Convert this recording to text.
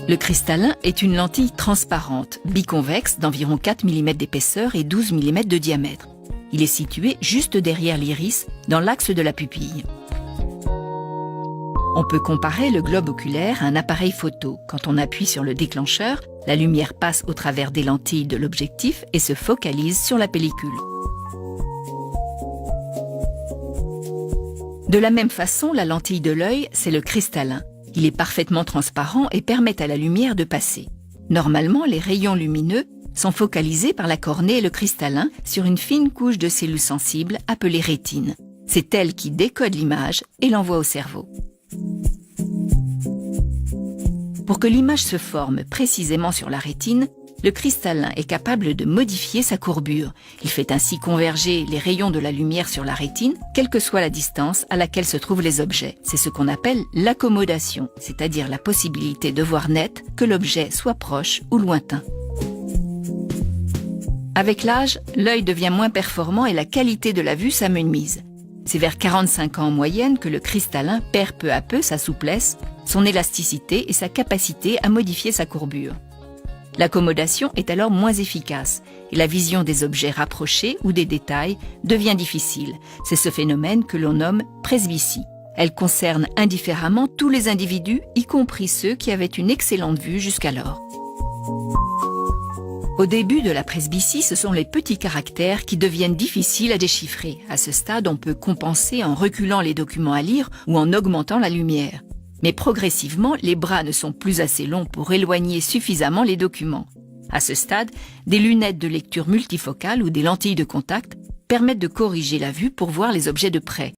Le cristallin est une lentille transparente, biconvexe d'environ 4 mm d'épaisseur et 12 mm de diamètre. Il est situé juste derrière l'iris, dans l'axe de la pupille. On peut comparer le globe oculaire à un appareil photo. Quand on appuie sur le déclencheur, la lumière passe au travers des lentilles de l'objectif et se focalise sur la pellicule. De la même façon, la lentille de l'œil, c'est le cristallin. Il est parfaitement transparent et permet à la lumière de passer. Normalement, les rayons lumineux sont focalisés par la cornée et le cristallin sur une fine couche de cellules sensibles appelée rétine. C'est elle qui décode l'image et l'envoie au cerveau. Pour que l'image se forme précisément sur la rétine, le cristallin est capable de modifier sa courbure. Il fait ainsi converger les rayons de la lumière sur la rétine, quelle que soit la distance à laquelle se trouvent les objets. C'est ce qu'on appelle l'accommodation, c'est-à-dire la possibilité de voir net que l'objet soit proche ou lointain. Avec l'âge, l'œil devient moins performant et la qualité de la vue s'amenuise. C'est vers 45 ans en moyenne que le cristallin perd peu à peu sa souplesse, son élasticité et sa capacité à modifier sa courbure. L'accommodation est alors moins efficace et la vision des objets rapprochés ou des détails devient difficile. C'est ce phénomène que l'on nomme presbytie. Elle concerne indifféremment tous les individus, y compris ceux qui avaient une excellente vue jusqu'alors. Au début de la presbytie, ce sont les petits caractères qui deviennent difficiles à déchiffrer. À ce stade, on peut compenser en reculant les documents à lire ou en augmentant la lumière. Mais progressivement, les bras ne sont plus assez longs pour éloigner suffisamment les documents. À ce stade, des lunettes de lecture multifocale ou des lentilles de contact permettent de corriger la vue pour voir les objets de près.